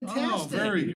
Oh, very Fantastic.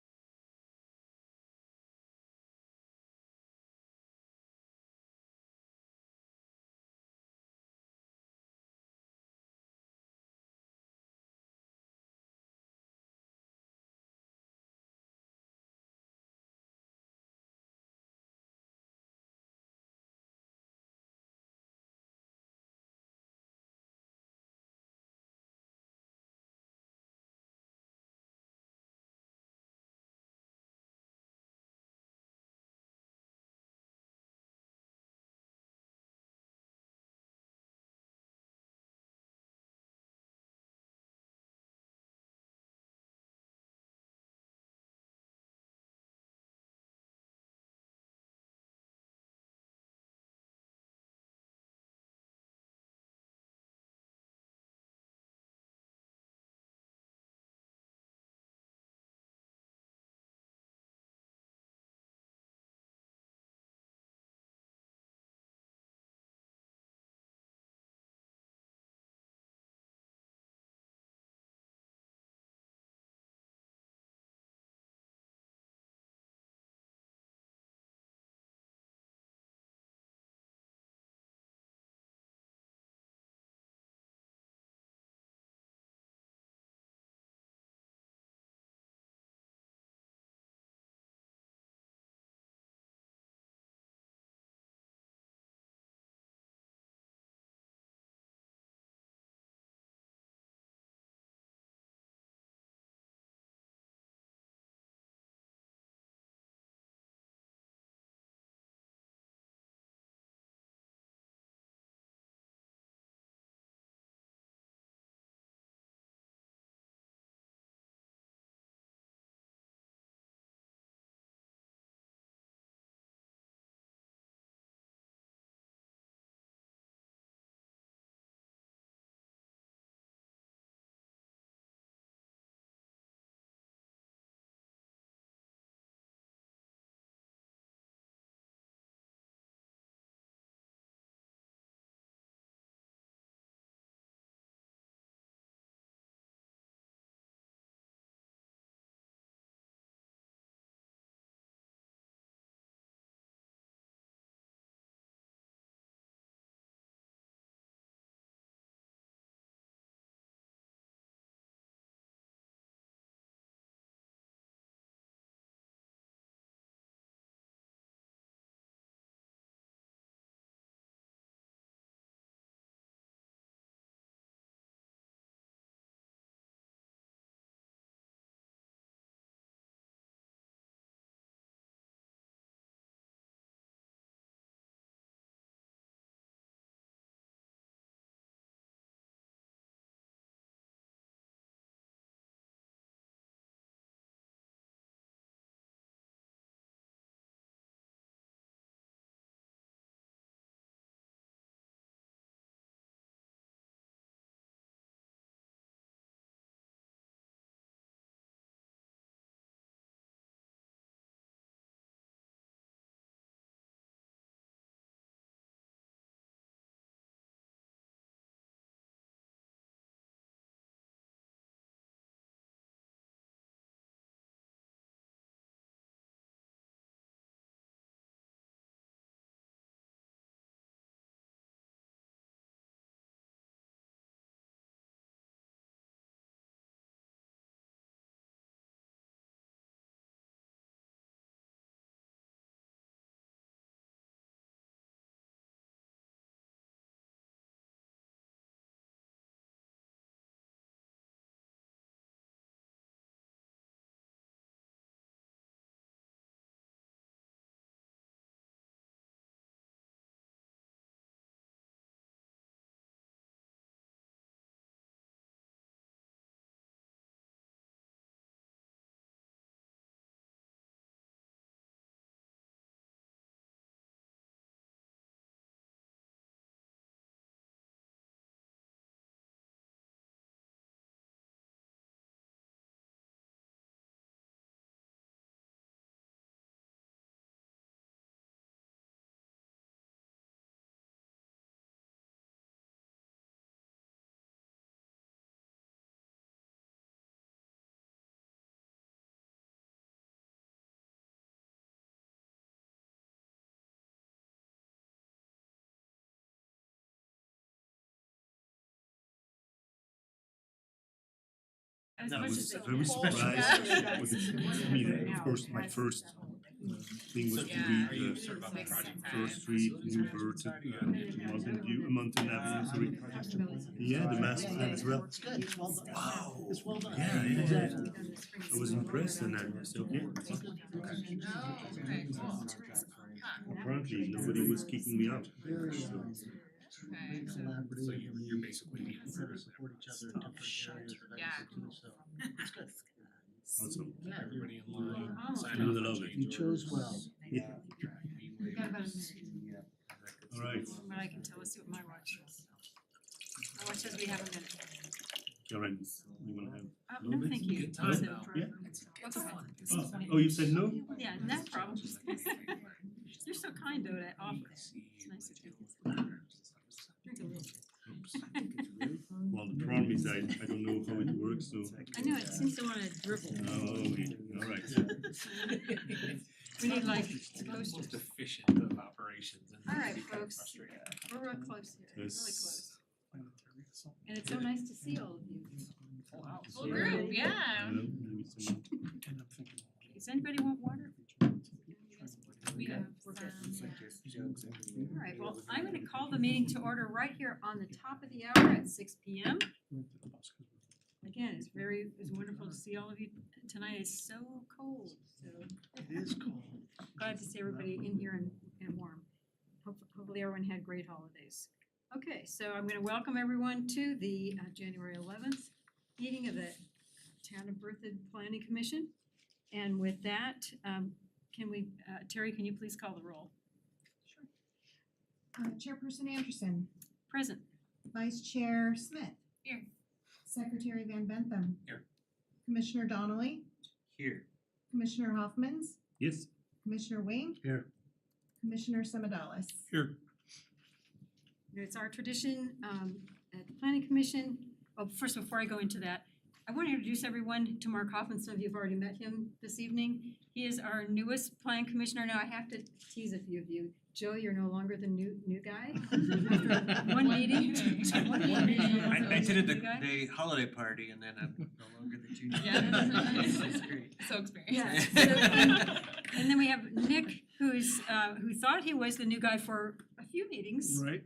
as No, much it as was they very can. surprised with it. I mean, of course, my first thing was to Yeah. read Sort of the about project First time. read Mountain Avenue, sorry. Yeah, the master plan as well. It's good, it's well done. Wow. It's well done. Yeah, Exactly. I was impressed and I said, okay. Oh, okay, cool. Huh. Apparently, nobody was kicking me out. Very, So, Okay. collaborative. So you're basically the Sort of support each other in different areas that I Yeah. do, so it's good. awesome. everybody in line, sign You off will on love it. change You chose well. orders. Yeah. We got about a minute. All right, From what I can tell, let's see what my watch says. My watch says we have a minute. Karen, you wanna have? No, thank you. Good time So- now. Yeah. Okay. Oh, you said no? Yeah, no problem. You're so kind though to offer. It's nice of you. Drink a little bit. Well, the problem is I don't know how it works, so. I know, it seems to wanna dribble. Oh, okay, all right. We need like It's the posters. most efficient of operations and All right, it's become folks. frustrating. We're real close here, really Yes. close. And it's so nice to see all of you. Wow. Full group, yeah. Maybe some- Does anybody want water? We have, we're good. All right, well, I'm gonna call the meeting to order right here on the top of the hour at 6 p.m. Again, it's wonderful to see all of you. Tonight is so cold, so It is cold. glad to see everybody in here and warm. Hopefully everyone had great holidays. Okay, so I'm gonna welcome everyone to the January 11th meeting of the Town of Berthoud Planning Commission. And with that, can we, Terry, can you please call the roll? Sure. Chairperson Anderson, Present. Vice Chair Smith. Here. Secretary Van Bentham. Here. Commissioner Donnelly, Here. Commissioner Hoffmans, Yes, Commissioner Wing. Here. Commissioner Semidalis. here. It's our tradition at the Planning Commission. Oh, first, before I go into that, I want to introduce everyone to Mark Hoffman. Some of you have already met him this evening. He is our newest Plan Commissioner. Now, I have to tease a few of you. Joe, you're no longer the new guy. After one meeting. One meeting, you're no I longer attended the new guy. the holiday party and then I'm no longer the junior. Yeah. It's great. So experienced. Yeah, so, and then we have Nick, who's who thought he was the new guy for a few meetings, Right.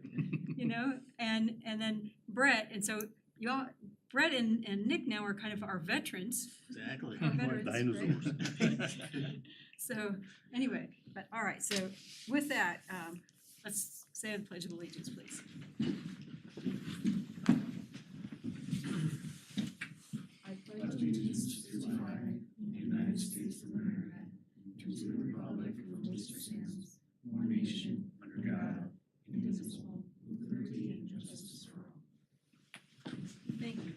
you know, and then Brett, and so y'all, Brett and Nick now are kind of our veterans, Exactly. our veterans, right? Dinosaurs. So anyway, but all right, so with that, let's say the Pledge of Allegiance, please. I pledge allegiance to the flag of the United States of America, to the republic for which it stands, one nation, under God, indivisible, with liberty and justice for all. Thank you.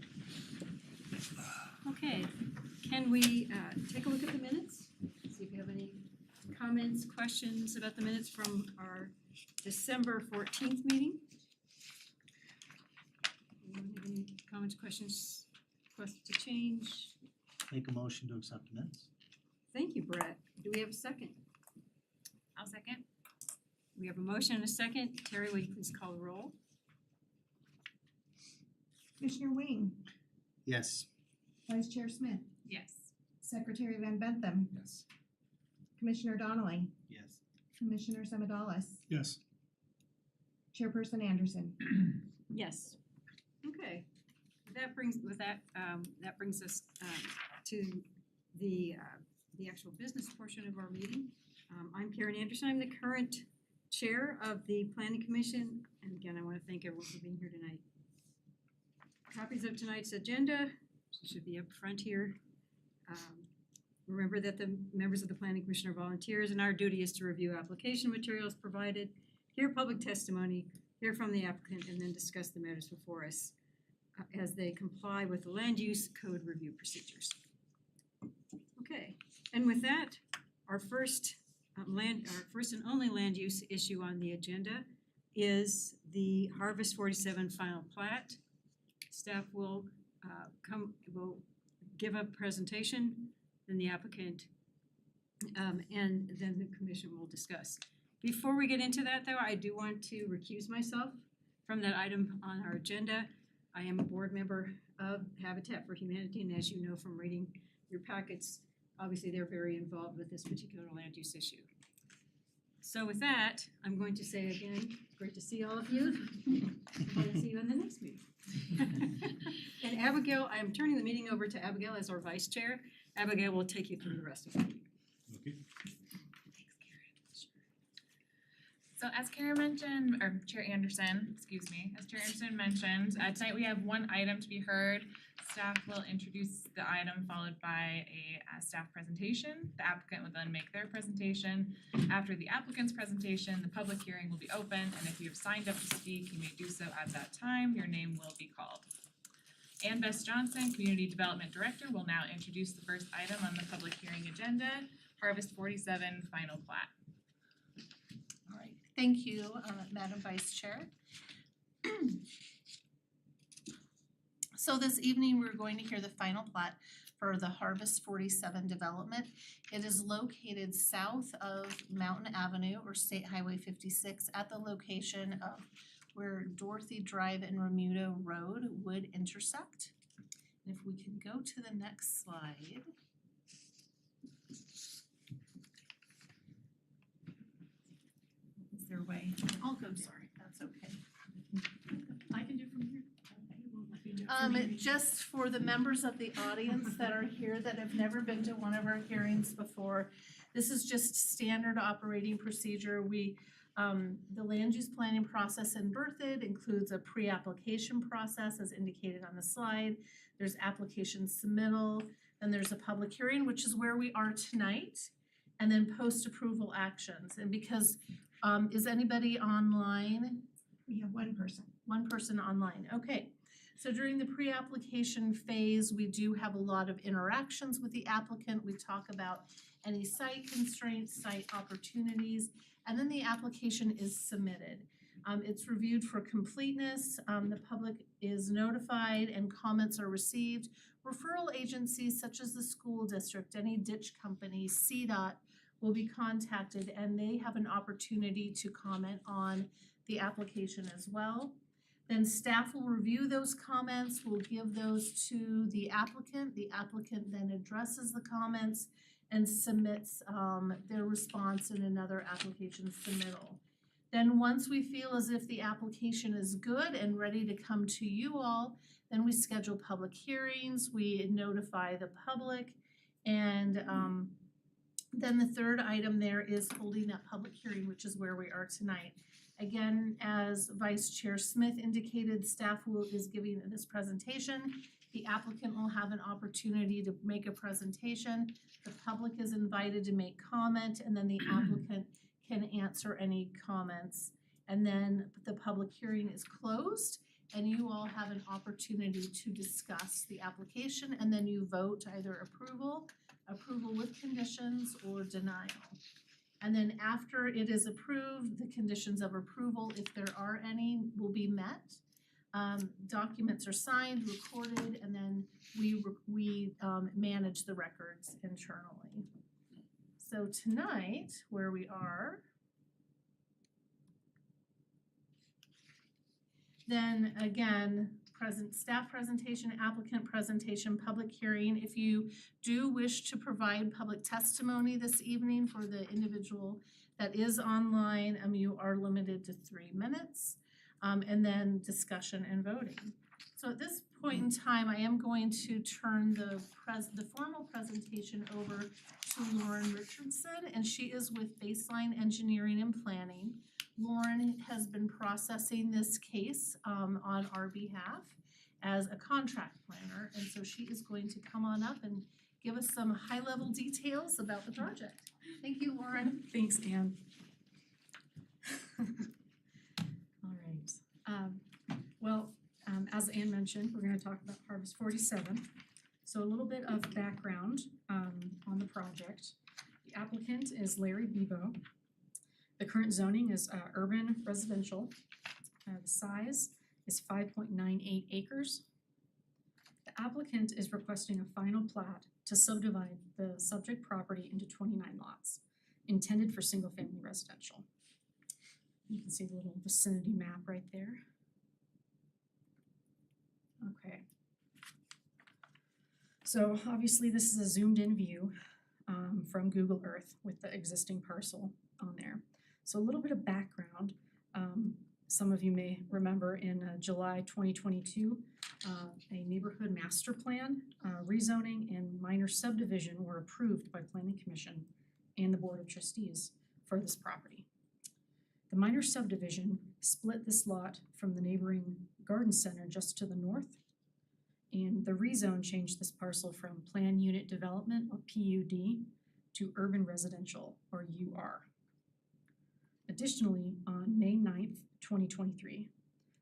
Okay, can we take a look at the minutes? See if you have any comments, questions about the minutes from our December 14th meeting? Anyone have any comments, questions, requests to change? Make a motion to accept minutes. Thank you, Brett. Do we have a second? I'll second. We have a motion and a second. Terry, will you please call the roll? Commissioner Wing, Yes. Vice Chair Smith, Yes. Secretary Van Bentham, Yes. Commissioner Donnelly, Yes. Commissioner Semidalis, Yes. Chairperson Anderson. Yes. Okay. That brings us to the actual business portion of our meeting. I'm Karen Anderson. I'm the current chair of the Planning Commission, and again, I want to thank everyone for being here tonight. Copies of tonight's agenda should be up front here. Remember that the members of the Planning Commission are volunteers, and our duty is to review application materials provided, hear public testimony, hear from the applicant, and then discuss the matters before us as they comply with the land use code review procedures. Okay, and with that, our first and only land use issue on the agenda is the Harvest 47 final plat. Staff will give a presentation, then the applicant, and then the commission will discuss. Before we get into that though, I do want to recuse myself from that item on our agenda. I am a board member of Habitat for Humanity, and as you know from reading your packets, obviously they're very involved with this particular land use issue. So with that, I'm going to say again, great to see all of you. Hope to see you in the next meeting. And Abigail, I am turning the meeting over to Abigail as our vice chair. Abigail will take you through the rest of the meeting. Okay. So as Karen mentioned, or Chair Anderson, excuse me, as Chair Anderson mentioned, tonight we have one item to be heard. Staff will introduce the item followed by a staff presentation. The applicant will then make their presentation. After the applicant's presentation, the public hearing will be open, and if you have signed up to speak, you may do so at that time. Your name will be called. Ann Bess Johnson, Community Development Director, will now introduce the first item on the public hearing agenda, Harvest 47 Final Plat. All right, thank you, Madam Vice Chair. So this evening, we're going to hear the final plat for the Harvest 47 development. It is located south of Mountain Avenue or State Highway 56 at the location of where Dorothy Drive and Remuda Road would intersect. And if we can go to the next slide. Is there a way? I'll go, sorry, that's okay. I can do from here. Just for the members of the audience that are here that have never been to one of our hearings before, this is just standard operating procedure. The land use planning process in Berthoud includes a pre-application process as indicated on the slide. There's application submittal, then there's a public hearing, which is where we are tonight, and then post-approval actions. And because, is anybody online? We have one person. One person online, okay. So during the pre-application phase, we do have a lot of interactions with the applicant. We talk about any site constraints, site opportunities, and then the application is submitted. It's reviewed for completeness, the public is notified and comments are received. Referral agencies such as the school district, any ditch company, CDOT will be contacted and they have an opportunity to comment on the application as well. Then staff will review those comments, will give those to the applicant. The applicant then addresses the comments and submits their response in another application submittal. Then once we feel as if the application is good and ready to come to you all, then we schedule public hearings, we notify the public, and then the third item there is holding that public hearing, which is where we are tonight. Again, as Vice Chair Smith indicated, staff is giving this presentation. The applicant will have an opportunity to make a presentation. The public is invited to make comment, and then the applicant can answer any comments. And then the public hearing is closed, and you all have an opportunity to discuss the application, and then you vote either approval with conditions, or denial. And then after it is approved, the conditions of approval, if there are any, will be met. Documents are signed, recorded, and then we manage the records internally. So tonight, where we are, then again, staff presentation, applicant presentation, public hearing. If you do wish to provide public testimony this evening for the individual that is online, you are limited to 3 minutes, and then discussion and voting. So at this point in time, I am going to turn the formal presentation over to Lauren Richardson, and she is with Baseline Engineering and Planning. Lauren has been processing this case on our behalf as a contract planner, and so she is going to come on up and give us some high-level details about the project. Thank you, Lauren. Thanks, Ann. All right. As Ann mentioned, we're gonna talk about Harvest 47. So a little bit of background on the project. The applicant is Larry Bebo. The current zoning is urban residential. The size is 5.98 acres. The applicant is requesting a final plat to subdivide the subject property into 29 lots, intended for single-family residential. You can see the little vicinity map right there. Okay. So obviously this is a zoomed in view from Google Earth with the existing parcel on there. So a little bit of background. Some of you may remember in July 2022, a neighborhood master plan, rezoning and minor subdivision were approved by Planning Commission and the Board of Trustees for this property. The minor subdivision split this lot from the neighboring garden center just to the north. And the rezone changed this parcel from Plan Unit Development, or PUD, to Urban Residential, or UR. Additionally, on May 9th, 2023,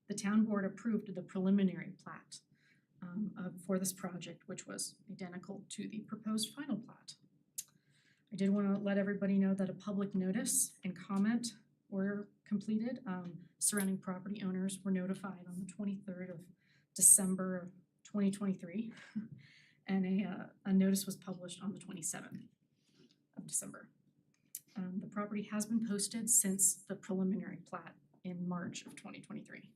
the town board approved the preliminary plat for this project, which was identical to the proposed final plat. I did want to let everybody know that a public notice and comment were completed. Surrounding property owners were notified on the 23rd of December of 2023, and a notice was published on the 27th of December. The property has been posted since the preliminary plat in March of 2023.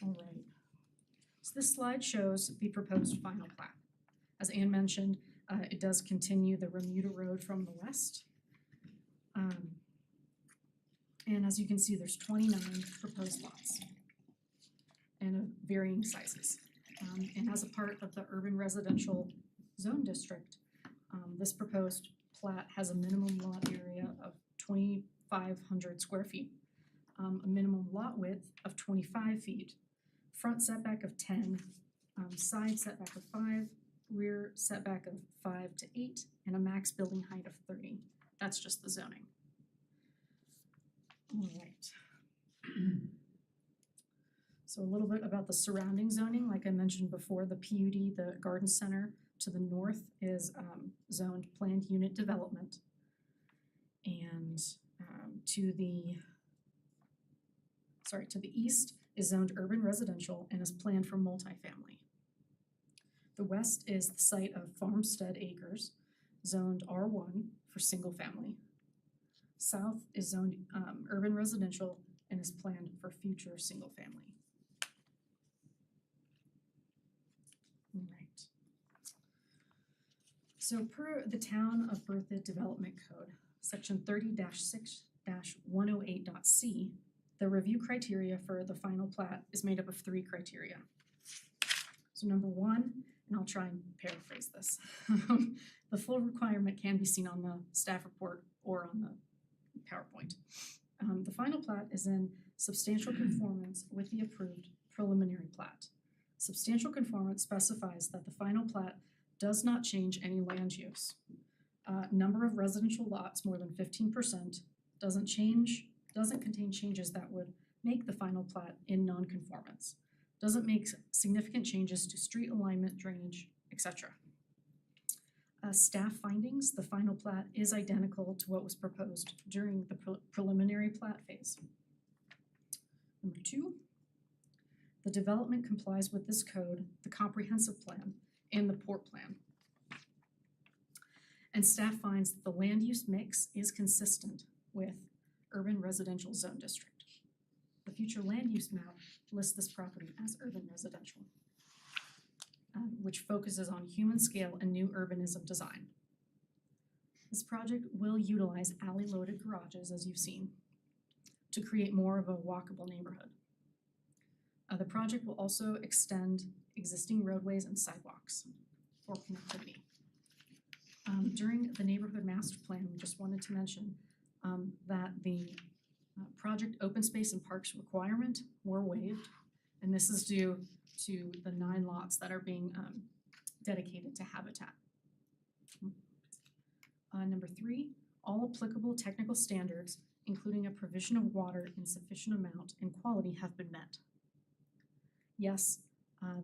All right. So this slide shows the proposed final plat. As Anne mentioned, it does continue the Remuda Road from the west. And as you can see, there's 29 proposed lots and of varying sizes. And as a part of the urban residential zone district, this proposed plat has a minimum lot area of 2,500 square feet, a minimum lot width of 25 feet, front setback of 10, side setback of 5, rear setback of 5 to 8, and a max building height of 30. That's just the zoning. All right. So a little bit about the surrounding zoning. Like I mentioned before, the PUD, the garden center to the north is zoned planned unit development. And to the east is zoned urban residential and is planned for multifamily. The west is the site of Farmstead Acres, zoned R1 for single family. South is zoned urban residential and is planned for future single family. All right. So per the Town of Berthoud Development Code, section 30-6-108.c, the review criteria for the final plat is made up of 3 criteria. So number 1, and I'll try and paraphrase this, the full requirement can be seen on the staff report or on the PowerPoint. The final plat is in substantial conformance with the approved preliminary plat. Substantial conformance specifies that the final plat does not change any land use. Number of residential lots more than 15% doesn't contain changes that would make the final plat in non-conformance. Doesn't make significant changes to street alignment, drainage, etc. Staff findings, the final plat is identical to what was proposed during the preliminary plat phase. Number 2, the development complies with this code, the comprehensive plan, and the port plan. And staff finds that the land use mix is consistent with urban residential zone district. The future land use map lists this property as urban residential, which focuses on human scale and new urbanism design. This project will utilize alley-loaded garages, as you've seen, to create more of a walkable neighborhood. The project will also extend existing roadways and sidewalks for connectivity. During the neighborhood master plan, we just wanted to mention that the project open space and parks requirement were waived, and this is due to the 9 lots that are being dedicated to habitat. Number 3, all applicable technical standards, including a provision of water in sufficient amount and quality, have been met. Yes,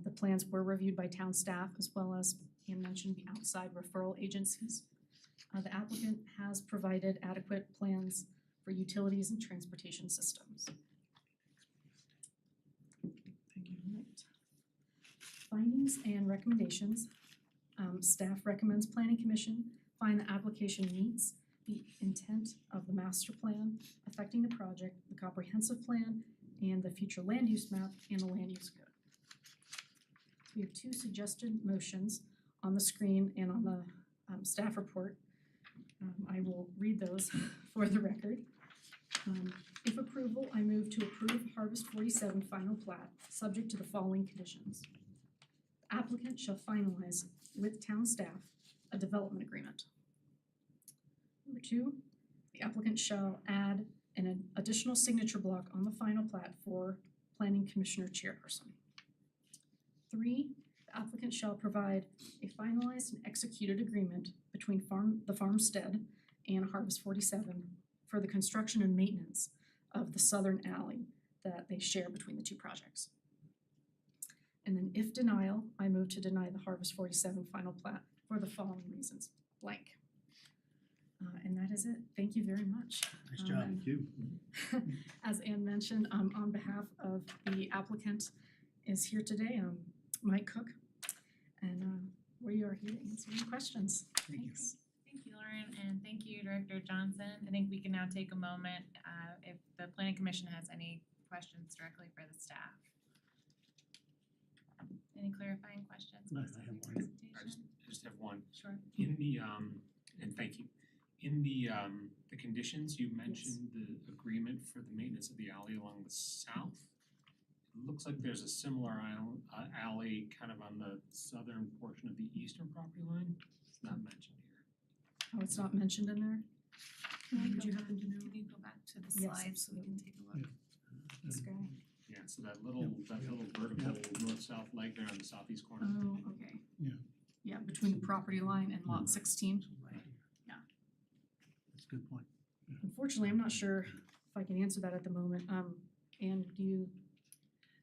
the plans were reviewed by town staff as well as, Anne mentioned, the outside referral agencies. The applicant has provided adequate plans for utilities and transportation systems. Right. Findings and recommendations. Staff recommends Planning Commission find the application meets the intent of the master plan affecting the project, the comprehensive plan, and the future land use map and the land use code. We have two suggested motions on the screen and on the staff report. I will read those for the record. If approval, I move to approve Harvest 47 final plat, subject to the following conditions. The applicant shall finalize with town staff a development agreement. Number two, the applicant shall add an additional signature block on the final plat for planning commissioner chairperson. 3, the applicant shall provide a finalized and executed agreement between the farmstead and Harvest 47 for the construction and maintenance of the southern alley that they share between the two projects. And then if denial, I move to deny the Harvest 47 final plat for the following reasons, blank. And that is it. Thank you very much. Nice job. Thank you. As Ann mentioned, on behalf of the applicant is here today, Mike Cook. And we are here to answer any questions. Thanks. Thank you, Lauren, and thank you, Director Johnson. I think we can now take a moment if the planning commission has any questions directly for the staff. Any clarifying questions No, based I on have your one. presentation? I just have one. Sure. In the, and thank you. In the conditions, you mentioned the agreement for the maintenance of the alley along the south. It looks like there's a similar alley kind of on the southern portion of the eastern property line. It's not mentioned here. Oh, it's not mentioned in there? Can we Would go you back- happen to know? Can you go back to the Yes, slide so we can take a look? This guy? Yeah, so that little vertical north-south leg there on the southeast corner. Oh, okay. Yeah. Yeah, between the property line and lot 16. That's a good point. Unfortunately, I'm not sure if I can answer that at the moment. Ann, do you?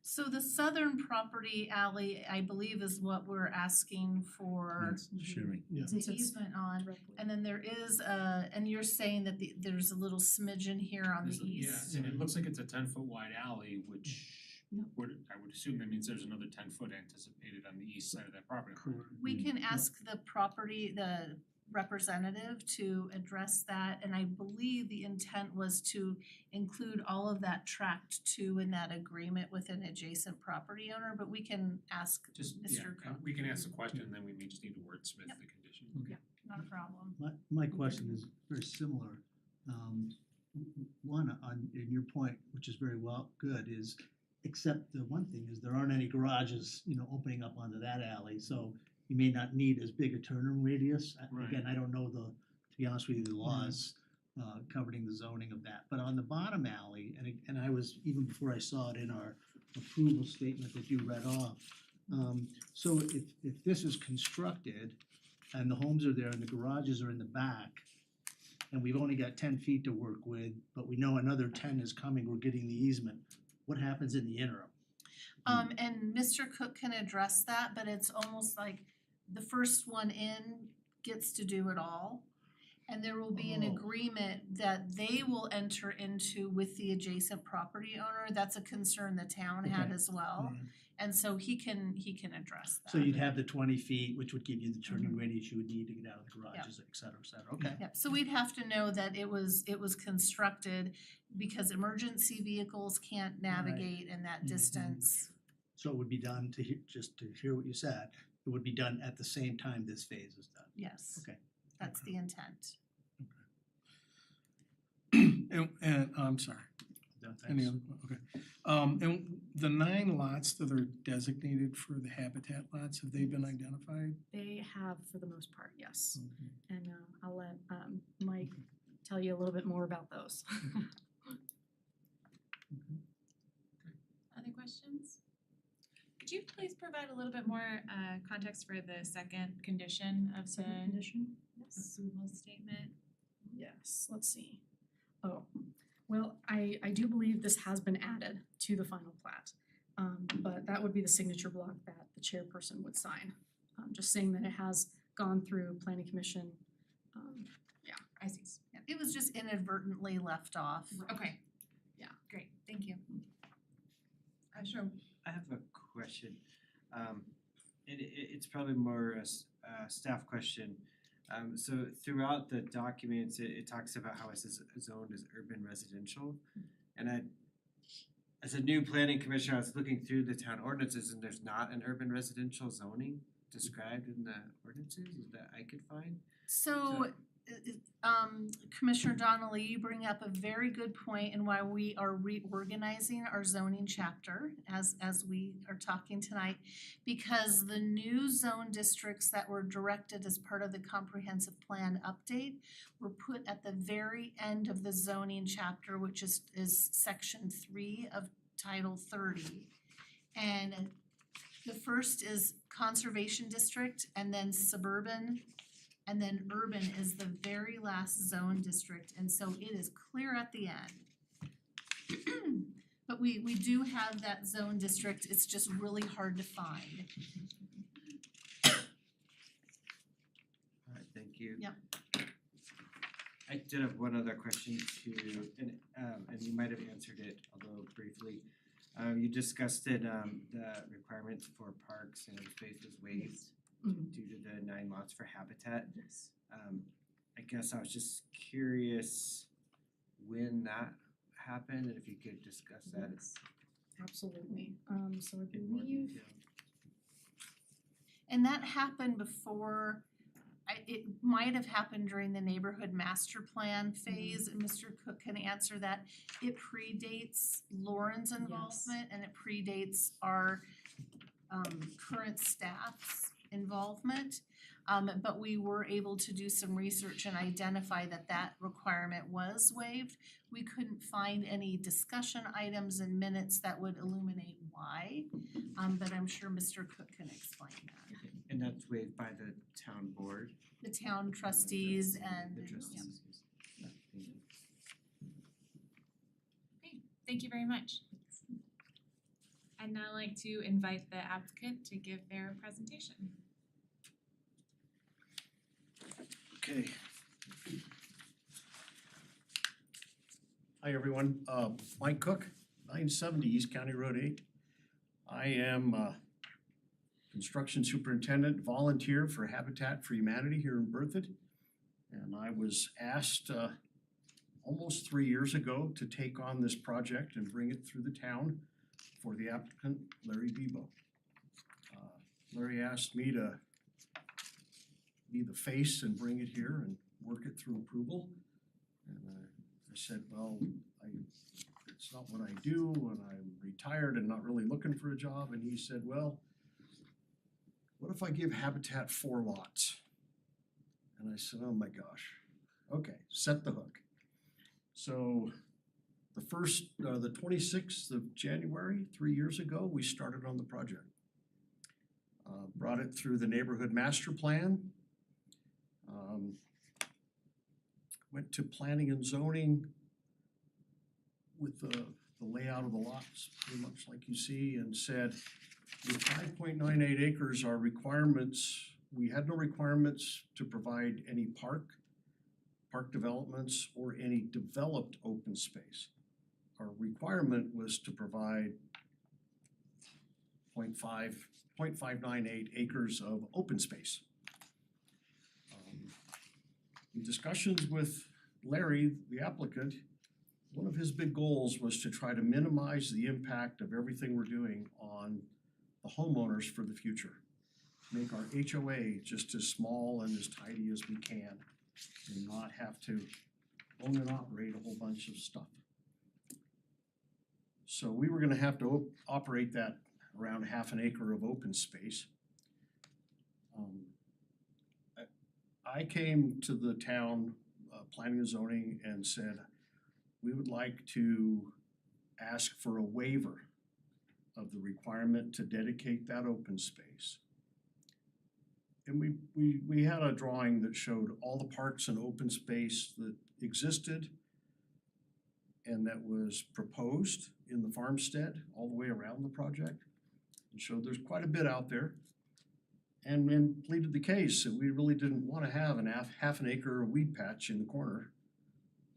So the southern property alley, I believe, is what we're asking for Yes, sharing. Yeah. the Since it's easement on. directly- And then there is and you're saying that there's a little smidgen here on the east? Yeah, and it looks like it's a 10-foot wide alley, which Yep. I would assume that means there's another 10-foot anticipated on the east side of that property line. We can ask the representative to address that, and I believe the intent was to include all of that tract two in that agreement with an adjacent property owner, but we can ask, Just, yeah, Mr. Cook. we can ask the question, and then we may just need to wordsmith Yep. the condition. not a problem. My question is very similar. One, in your point, which is very good, is except the one thing is there aren't any garages, opening up onto that alley, so you may not need as big a turn radius. Right. Again, I don't know to be honest with you, the laws governing the zoning of that. But on the bottom alley, and I was, even before I saw it in our approval statement that you read off, so if this is constructed and the homes are there and the garages are in the back, and we've only got 10 feet to work with, but we know another 10 is coming, we're getting the easement, what happens in the interim? And Mr. Cook can address that, but it's almost like the first one in gets to do it all. And there will be an Oh. agreement that they will enter into with the adjacent property owner. That's a concern the town had Okay. as well. Alright. And so he can address that. So you'd have the 20 feet, which would give you the turning radius you would need to get out of the garages, et cetera, okay? Yep, so we'd have to know that it was constructed because emergency vehicles can't navigate in that Mhm. distance. So it would be done just to hear what you said, it would be done at the same time this phase is done. Yes. Okay. That's the intent. And I'm sorry, Done, any thanks. other, okay. And the 9 lots that are designated for the habitat lots, have they been identified? They have for the most part, yes. And I'll let Mike tell you a little bit more about those. Other questions? Could you please provide a little bit more context for the second condition of the Second condition? approval statement? Yes, let's see. Oh, well, I do believe this has been added to the final plat. But that would be the signature block that the chairperson would sign. Just saying that it has gone through planning commission. I see. Yeah, it was just inadvertently left off. Okay. Yeah. Great, thank you. Sure. I have a question. It's probably more a staff question. So throughout the documents, it talks about how it's zoned as urban residential. And I as a new planning commissioner, I was looking through the town ordinances and there's not an urban residential zoning described in the ordinances that I could find. So, Commissioner Donnelly, you bring up a very good point in why we are reorganizing our zoning chapter as we are talking tonight. Because the new zone districts that were directed as part of the comprehensive plan update were put at the very end of the zoning chapter, which is section 3 of Title 30. And the first is conservation district, and then suburban, and then urban is the very last zone district, and so it is clear at the end. But we do have that zone district, it's just really hard to find. Alright, thank you. Yep. I did have one other question too, and you might have answered it, although briefly. You discussed it, the requirements for parks and spaces waived Mhm. due to the 9 lots for habitat. Yes. I guess I was just curious when that happened, and if you could discuss that Yes, absolutely. So I in more believe, detail. And that happened before, it might have happened during the neighborhood master plan phase, and Mr. Cook can answer that. It predates Lauren's involvement and it predates our current staff's involvement. But we were able to do some research and identify that that requirement was waived. We couldn't find any discussion items and minutes that would illuminate why, but I'm sure Mr. Cook can explain that. Okay, and that's waived by the town board? The town trustees and, The yeah. trustees. Yeah, thank you. Thank you very much. I'd now like to invite the applicant to give their presentation. Okay. Hi, everyone. Mike Cook, 970 East County Road 8. I am construction superintendent, volunteer for Habitat for Humanity here in Berthoud. And I was asked almost 3 years ago to take on this project and bring it through the town for the applicant, Larry Bebo. Larry asked me to be the face and bring it here and work it through approval. And I said, well, it's not what I do, and I'm retired and not really looking for a job. And he said, well, what if I give Habitat 4 lots? And I said, oh my gosh, okay, set the hook. So the 26th of January, 3 years ago, we started on the project. Brought it through the neighborhood master plan. Went to planning and zoning with the layout of the lots, pretty much like you see, and said, with 5.98 acres, our requirements, we had no requirements to provide any park developments, or any developed open space. Our requirement was to provide 0.598 acres of open space. In discussions with Larry, the applicant, one of his big goals was to try to minimize the impact of everything we're doing on the homeowners for the future. Make our HOA just as small and as tidy as we can, and not have to own and operate a whole bunch of stuff. So we were gonna have to operate that around half an acre of open space. I came to the town planning and zoning and said, we would like to ask for a waiver of the requirement to dedicate that open space. And we had a drawing that showed all the parks and open space that existed and that was proposed in the farmstead all the way around the project, and showed there's quite a bit out there. And then pleaded the case that we really didn't want to have half an acre weed patch in the corner,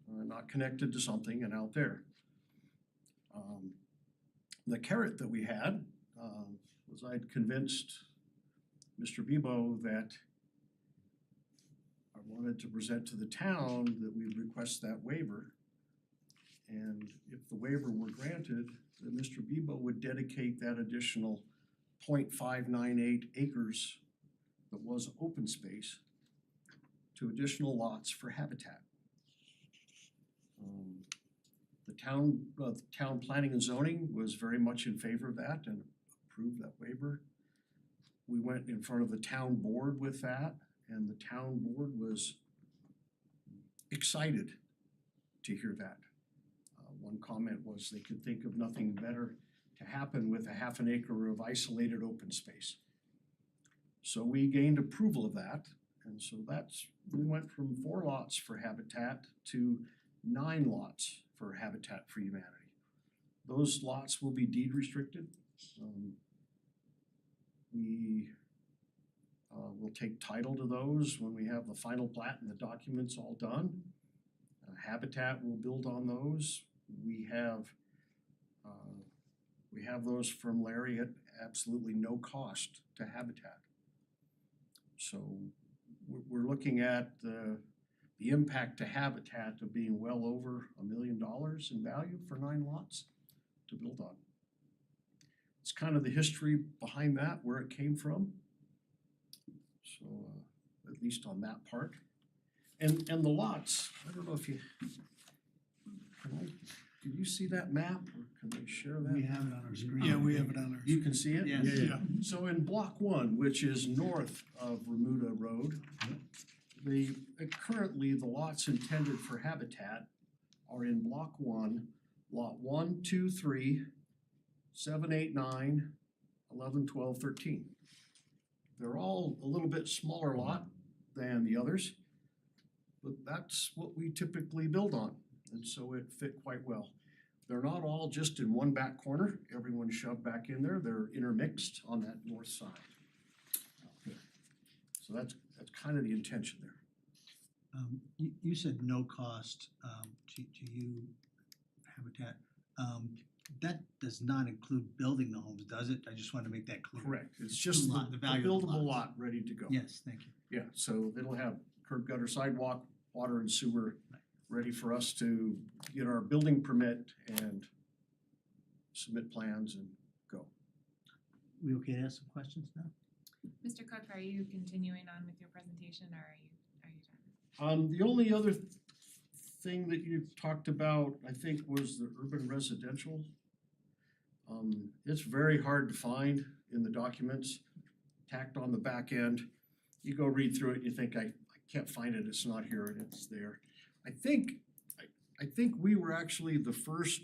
not connected to something and out there. The carrot that we had was I'd convinced Mr. Bebo that I wanted to present to the town that we would request that waiver. And if the waiver were granted, then Mr. Bebo would dedicate that additional 0.598 acres that was open space to additional lots for habitat. The town planning and zoning was very much in favor of that and approved that waiver. We went in front of the town board with that, and the town board was excited to hear that. One comment was they could think of nothing better to happen with a half an acre of isolated open space. So we gained approval of that, and so we went from 4 lots for habitat to 9 lots for Habitat for Humanity. Those lots will be deed restricted. We will take title to those when we have the final plat and the documents all done. Habitat will build on those. We have those from Larry at absolutely no cost to Habitat. So we're looking at the impact to Habitat of being well over $1 million in value for 9 lots to build on. It's kind of the history behind that, where it came from. So at least on that part. And the lots, I don't know if you, can you see that map, or can they share that? We have it on our screen. Yeah, we have it on our. You can see it? Yes. Yeah. So in block 1, which is north of Remuda Road, currently the lots intended for Habitat are in block 1, lot 1, 2, 3, 7, 8, 9, 11, 12, 13. They're all a little bit smaller lot than the others, but that's what we typically build on, and so it fit quite well. They're not all just in one back corner, everyone's shoved back in there, they're intermixed on that north side. So that's kind of the intention there. You said no cost to you, Habitat. That does not include building the homes, does it? I just want to make that clear. Correct, it's just Lot, the the value of the buildable lots. lot ready to go. Yes, thank you. Yeah, so it'll have curb, gutter, sidewalk, water and sewer ready for us to get our building permit and submit plans and go. We okay to ask some questions now? Mr. Cook, are you continuing on with your presentation or are you done? The only other thing that you talked about, I think, was the urban residential. It's very hard to find in the documents, tacked on the back end. You go read through it, and you think, I can't find it, it's not here, and it's there. I think we were actually the first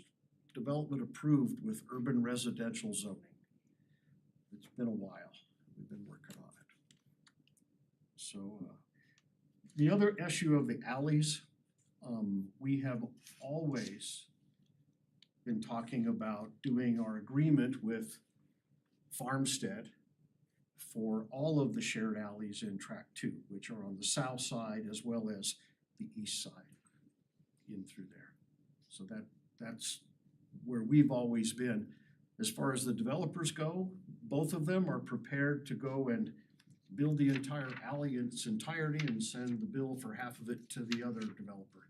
development approved with urban residential zoning. It's been a while, we've been working on it. So, the other issue of the alleys, we have always been talking about doing our agreement with Farmstead for all of the shared alleys in Tract 2, which are on the south side as well as the east side in through there. So that's where we've always been. As far as the developers go, both of them are prepared to go and build the entire alley in its entirety and send the bill for half of it to the other developer,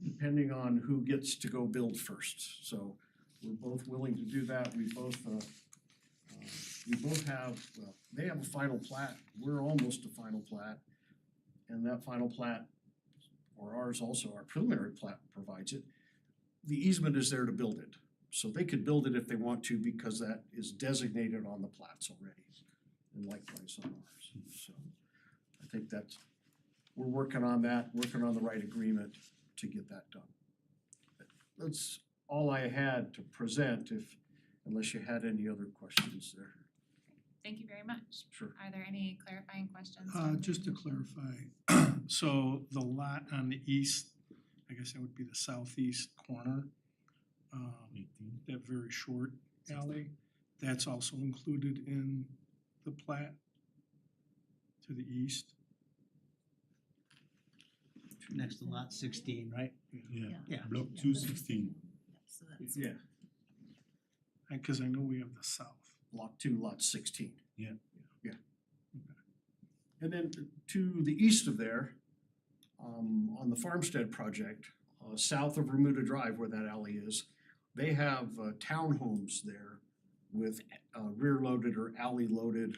depending on who gets to go build first. So we're both willing to do that. We both have, well, they have a final plat, we're almost a final plat. And that final plat, or ours also, our preliminary plat provides it. The easement is there to build it. So they could build it if they want to because that is designated on the plats already. And likewise on ours. So I think we're working on that, working on the right agreement to get that done. That's all I had to present, unless you had any other questions there. Thank you very much. Sure. Are there any clarifying questions? Just to clarify, so the lot on the east, I guess that would be the southeast corner, that very short alley, that's also included in the plat to the east? Next to lot 16, right? Yeah, Yeah. block 216. Yeah, Cause I know we have the south. block 2, lot 16. Yeah. Yeah. And then to the east of there, on the Farmstead project, south of Remuda Drive where that alley is, they have townhomes there with rear-loaded or alley-loaded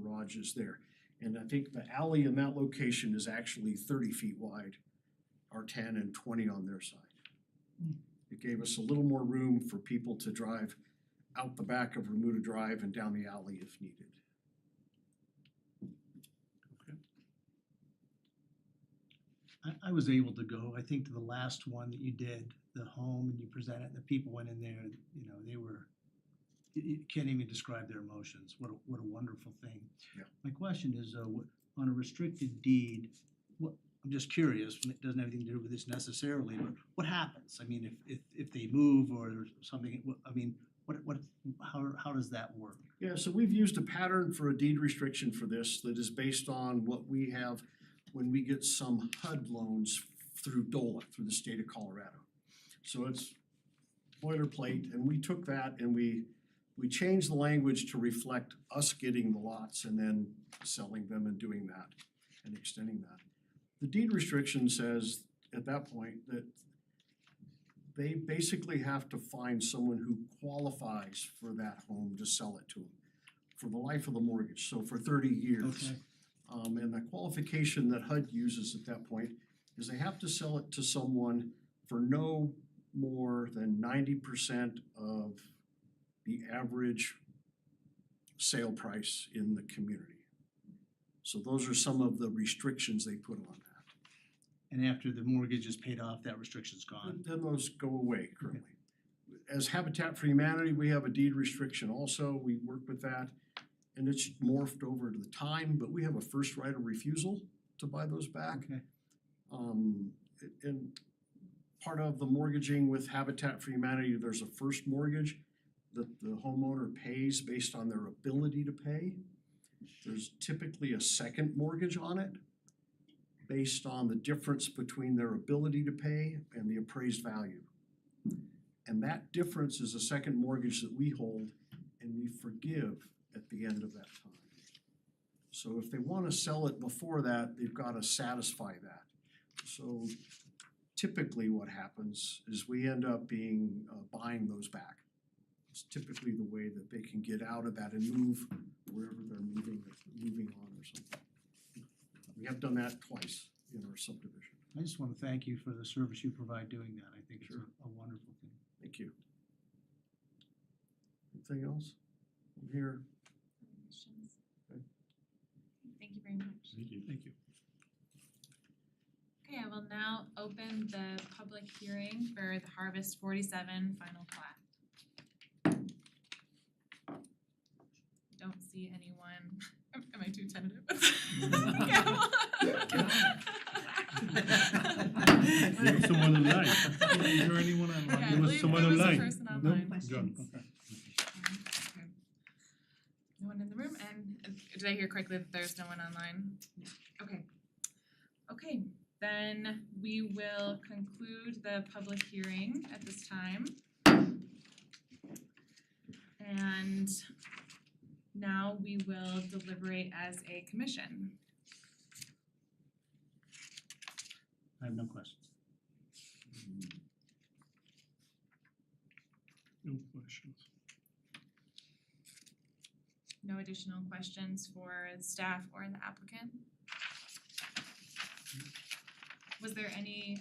garages there. And I think the alley in that location is actually 30 feet wide, our 10 and 20 on their side. It gave us a little more room for people to drive out the back of Remuda Drive and down the alley if needed. I was able to go, I think, to the last one that you did, the home, and you presented, and the people went in there, you know, they were, you can't even describe their emotions. What a wonderful thing. Yeah. My question is, on a restricted deed, I'm just curious, and it doesn't have anything to do with this necessarily, but what happens? I mean, if they move or something, how does that work? Yeah, so we've used a pattern for a deed restriction for this that is based on what we have when we get some HUD loans through DOLA, through the state of Colorado. So it's boilerplate, and we took that and we changed the language to reflect us getting the lots and then selling them and doing that and extending that. The deed restriction says at that point that they basically have to find someone who qualifies for that home to sell it to them for the life of the mortgage, so for 30 years. Okay. And the qualification that HUD uses at that point is they have to sell it to someone for no more than 90% of the average sale price in the community. So those are some of the restrictions they put on that. And after the mortgage is paid off, that restriction's gone? Then those go away currently. As Habitat for Humanity, we have a deed restriction also, we work with that. And it's morphed over to the time, but we have a first right of refusal to buy those back. Okay. And part of the mortgaging with Habitat for Humanity, there's a first mortgage that the homeowner pays based on their ability to pay. There's typically a second mortgage on it based on the difference between their ability to pay and the appraised value. And that difference is a second mortgage that we hold and we forgive at the end of that time. So if they wanna sell it before that, they've gotta satisfy that. So typically what happens is we end up buying those back. It's typically the way that they can get out of that and move wherever they're moving on or something. We have done that twice in our subdivision. I just wanna thank you for the service you provide doing that. I think it's Sure. a wonderful thing. Thank you. Anything else? I'm here. Questions? Okay. Thank you very much. Thank you. Thank you. Okay, I will now open the public hearing for the Harvest 47 final plat. Don't see anyone. Am I too tentative? There's someone online. Is there anyone online? Yeah, I There was believe someone there was a online. person No? online. John, okay. Okay. No one in the room, and did I hear correctly that there's no one online? Okay. Okay, then we will conclude the public hearing at this time. And now we will deliberate as a commission. I have no questions. No questions. No additional questions for staff or the applicant? Was there any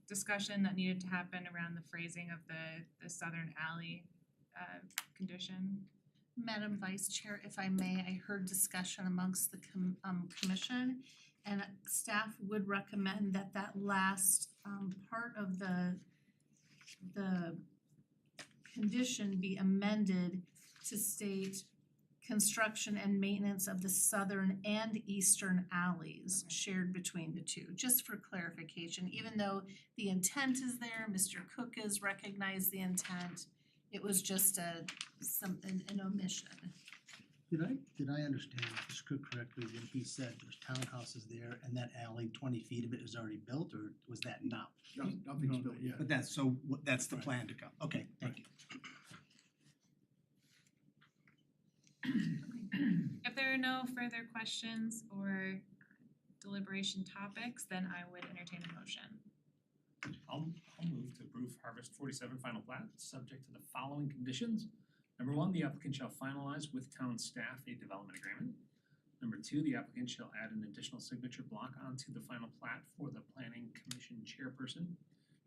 discussion that needed to happen around the phrasing of the southern alley condition? Madam Vice Chair, if I may, I heard discussion amongst the commission, and staff would recommend that last part of the condition be amended to state construction and maintenance of the southern and eastern alleys shared between the two, just for clarification. Even though the intent is there, Mr. Cook has recognized the intent, it was just an omission. Did I understand Mr. Cook correctly when he said there's townhouses there and that alley, 20 feet of it is already built, or was that not? Nothing's built yet. But that's, that's the plan to come. Okay, thank you. If there are no further questions or deliberation topics, then I would entertain a motion. I'll move to approve Harvest 47 final plat, subject to the following conditions. Number one, the applicant shall finalize with town staff a development agreement. Number two, the applicant shall add an additional signature block onto the final plat for the planning commission chairperson.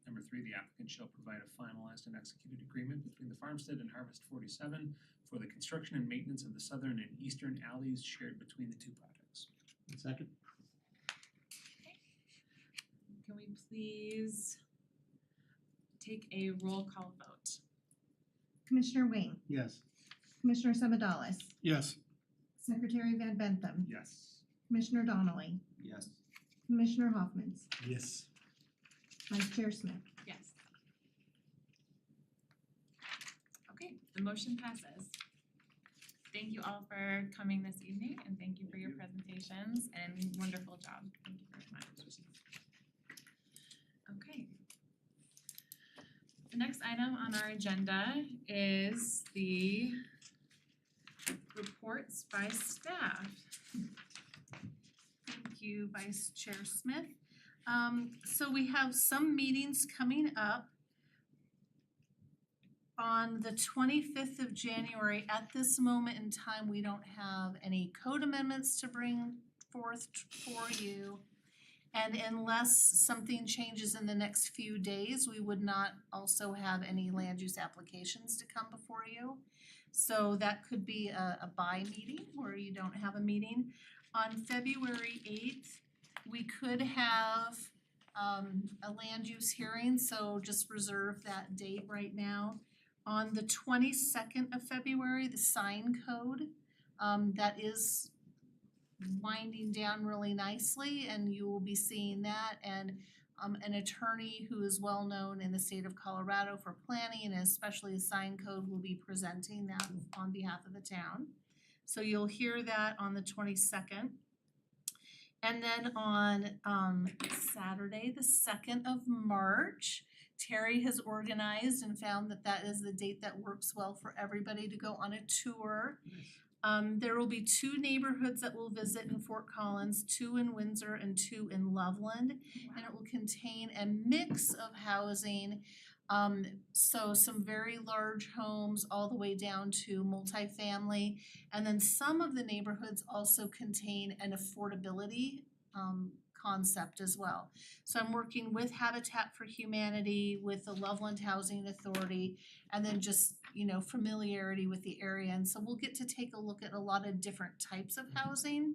Number three, the applicant shall provide a finalized and executed agreement between the farmstead and Harvest 47 for the construction and maintenance of the southern and eastern alleys shared between the two projects. Second? Can we please take a roll call vote? Commissioner Wayne, Yes. Commissioner Semidallis, Yes. Secretary Van Bentham, Yes. Commissioner Donnelly, Yes. Commissioner Hoffmans, Yes. Vice Chair Smith. Yes. Okay, the motion passes. Thank you all for coming this evening and thank you for your presentations and wonderful job. Thank you very much. Okay. The next item on our agenda is the reports by staff. Thank you, Vice Chair Smith. So we have some meetings coming up. On the 25th of January, at this moment in time, we don't have any code amendments to bring forth for you. And unless something changes in the next few days, we would not also have any land use applications to come before you. So that could be a by meeting where you don't have a meeting. On February 8th, we could have a land use hearing, so just reserve that date right now. On the 22nd of February, the sign code, that is winding down really nicely and you will be seeing that, and an attorney who is well known in the state of Colorado for planning and especially sign code will be presenting that on behalf of the town. So you'll hear that on the 22nd. And then on Saturday, the 2nd of March, Terry has organized and found that that is the date that works well for everybody to go on a tour. There will be 2 neighborhoods that we'll visit in Fort Collins, 2 in Windsor and 2 in Loveland. And it will contain a mix of housing, so some very large homes all the way down to multifamily. And then some of the neighborhoods also contain an affordability concept as well. So I'm working with Habitat for Humanity, with the Loveland Housing Authority, and then just, you know, familiarity with the area. And so we'll get to take a look at a lot of different types of housing.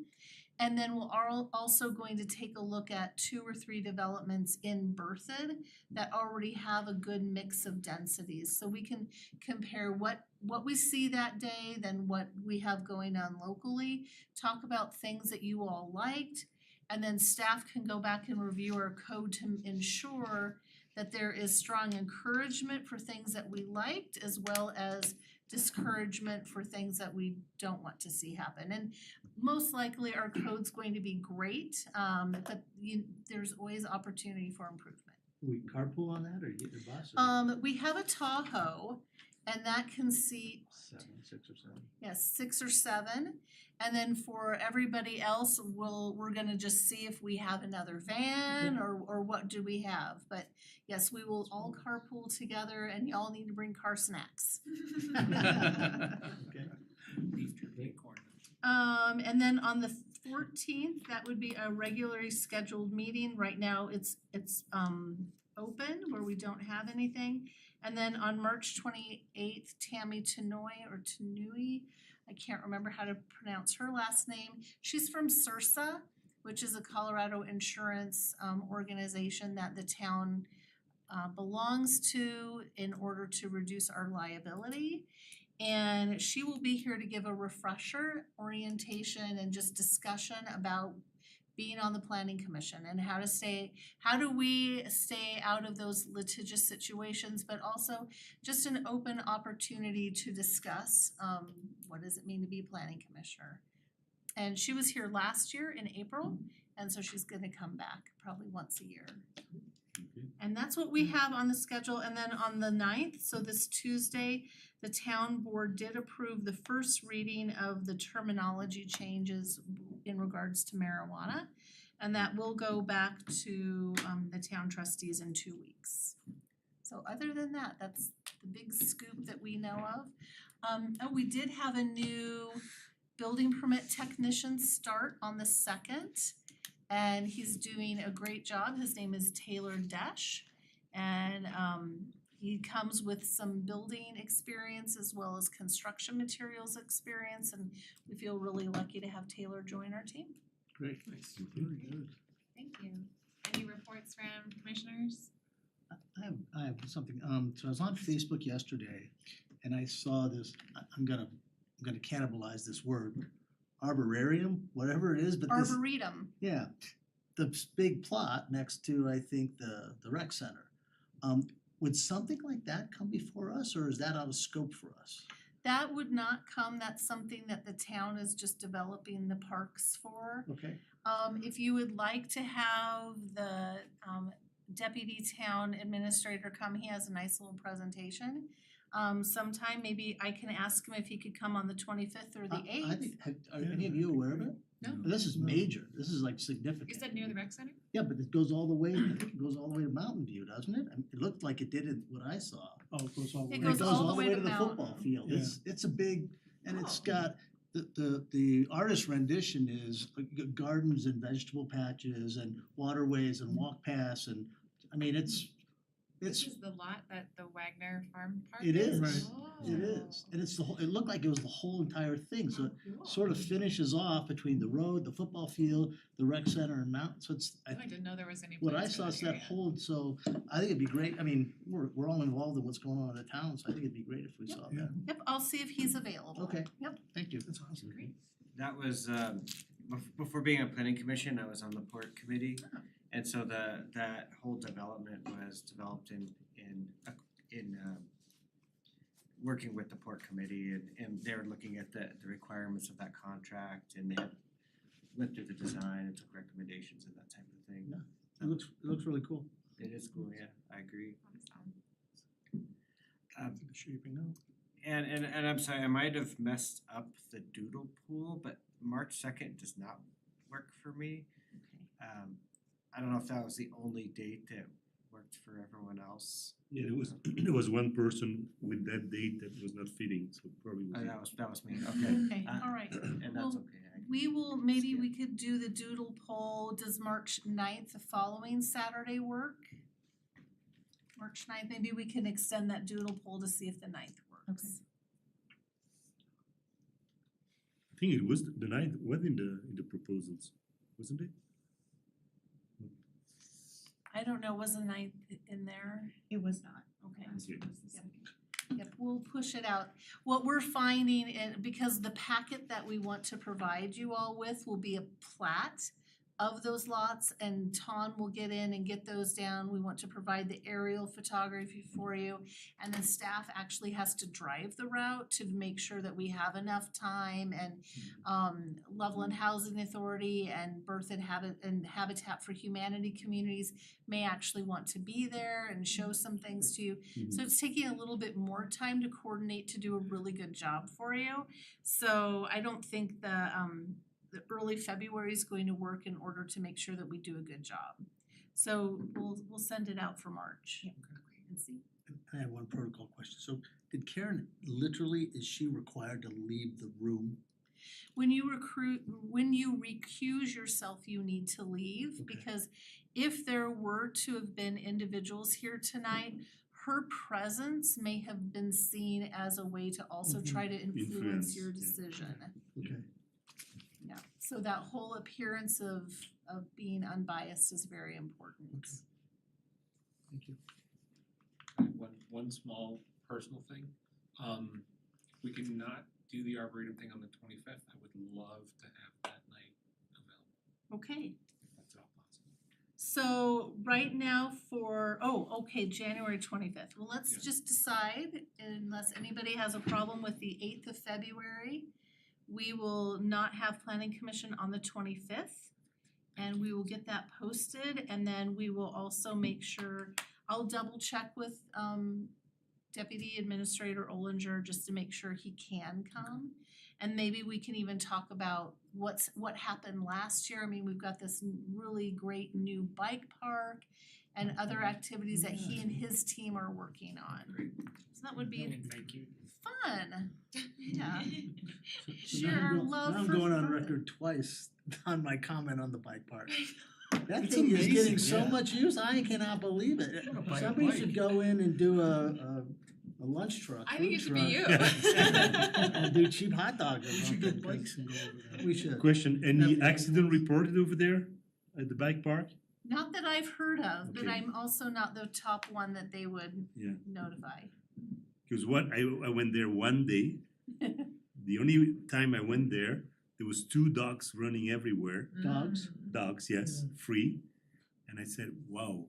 And then we'll also going to take a look at 2 or 3 developments in Berthoud that already have a good mix of densities. So we can compare what we see that day, then what we have going on locally, talk about things that you all liked, and then staff can go back and review our code to ensure that there is strong encouragement for things that we liked as well as discouragement for things that we don't want to see happen. And most likely our code's going to be great, but there's always opportunity for improvement. We carpool on that or you get your bus? Or We have a Tahoe and that can seat 6 or 7. yes, 6 or 7. And then for everybody else, we're gonna just see if we have another van or what do we have. But yes, we will all carpool together and y'all need to bring car snacks. Okay. Beef jerky and corn. And then on the 14th, that would be a regularly scheduled meeting. Right now, it's open where we don't have anything. And then on March 28th, Tammy Tanui, I can't remember how to pronounce her last name. She's from CIRSA, which is a Colorado insurance organization that the town belongs to in order to reduce our liability. And she will be here to give a refresher, orientation, and just discussion about being on the planning commission and how do we stay out of those litigious situations, but also just an open opportunity to discuss what does it mean to be a planning commissioner. And she was here last year in April, and so she's gonna come back probably once a year. And that's what we have on the schedule. And then on the 9th, so this Tuesday, the town board did approve the first reading of the terminology changes in regards to marijuana. And that will go back to the town trustees in 2 weeks. So other than that, that's the big scoop that we know of. We did have a new building permit technician start on the 2nd. And he's doing a great job. His name is Taylor Desch. And he comes with some building experience as well as construction materials experience. And we feel really lucky to have Taylor join our team. Great. Very good. Thank you. Any reports from commissioners? I have something, so I was on Facebook yesterday and I saw this, I'm gonna cannibalize this word, arborarium, whatever it is, but this, Arboretum. yeah, the big plot next to, I think, the rec center. Would something like that come before us, or is that out of scope for us? That would not come, that's something that the town is just developing the parks for. Okay, If you would like to have the deputy town administrator come, he has a nice little presentation. Sometime maybe I can ask him if he could come on the 25th or the 8th. I think, are any of you aware of it? No. This is major, this is like significant. You said near the rec center? Yeah, but it goes all the way, I think it goes all the way to Mountain View, doesn't it? I mean, it looked like it did in what I saw. Oh, it goes all the way. It goes all the way to the football Mountain. field. Yeah. It's a big, and it's Oh. got, the artist rendition is gardens and vegetable patches and waterways and walk paths and, I mean, it's, This is the lot that the Wagner Farm Park it is, Right. it is. And it's the whole, it looked like it was the whole entire thing, so it sort of finishes off between the road, the football field, the rec center and mountain, so it's, Oh, I didn't know there was any what I plans for saw that is that area. hold, so I think it'd be great, I mean, we're all involved in what's going on in the town, so I think it'd be great if we saw that. Yep, I'll see if he's available. Okay. Yep. Thank you. That's awesome. Great. That was before being on planning commission, I was on the port committee. Oh. And so that whole development was developed in working with the port committee and they're looking at the requirements of that contract and they had went through the design and took recommendations and that type of thing. Yeah. It looks really cool. It is cool, yeah, I agree. Awesome. I think it's shaping up. And I'm sorry, I might have messed up the doodle pool, but March 2nd does not work for me. I don't know if that was the only date that worked for everyone else. Yeah, there was one person with that date that was not fitting, so probably was Oh, it. that was me, okay. Okay, all right. And that's Well, okay. We will, maybe we could do the doodle poll. Does March 9th, the following Saturday work? March 9th, maybe we can extend that doodle poll to see if the 9th works. I think it was the night, was in the proposals, wasn't it? I don't know, was the 9th in there? It was not. Okay. Okay. Yep, we'll push it out. What we're finding, because the packet that we want to provide you all with will be a plat of those lots, and Ton will get in and get those down. We want to provide the aerial photography for you, and then staff actually has to drive the route to make sure that we have enough time, and Loveland Housing Authority and Birth and Habitat for Humanity communities may actually want to be there and show some things to you. So it's taking a little bit more time to coordinate to do a really good job for you. So I don't think the early February is going to work in order to make sure that we do a good job. So we'll send it out for March. And see. I have one protocol question. So did Karen literally, is she required to leave the room? When you recuse yourself, you need to leave, Okay. because if there were to have been individuals here tonight, her presence may have been seen as a way to also try to influence Influence, your yeah. decision. Okay. Yeah, so that whole appearance of being unbiased is very important. Okay. Thank you. One small personal thing, we cannot do the Arboretum thing on the 25th. I would love to have that night available, Okay, if that's at all possible. so right now January 25th. Well, let's Yeah. just decide, unless anybody has a problem with the 8th of February, we will not have planning commission on the 25th. And we will get that posted, and then we will also make sure, I'll double check with Deputy Administrator Olinger just to make sure he can come. And maybe we can even talk about what happened last year. I mean, we've got this really great new bike park. and other activities that he and his team are working on. So that would be Thank you. fun, yeah. So Share now our I'm love now I'm for going on fun. record twice on my comment on the bike park. That It's thing is getting amazing, so yeah. much use, I cannot believe it. Wanna buy a Somebody should bike. go in and do a lunch truck, I think food it should be truck, you. And do cheap hot dogs or We should something, get bikes and go over there. we should. Question, any Definitely. accident reported over there at the bike park? Not that I've heard of, but Okay. I'm also not the top one that they would Yeah. notify. Cause I went there one day, the only time I went there was 2 dogs running everywhere. Dogs? Dogs, yes, free. And I said, wow,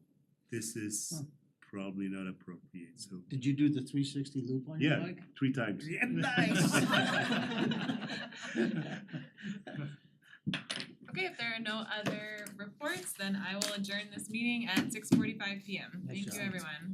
this is Huh. probably not appropriate, so. Did you do the 360 loop on your Yeah, bike? 3 times. Yeah, nice. Okay, if there are no other reports, then I will adjourn this meeting at 6:45 PM. Nice Thank you, job. everyone.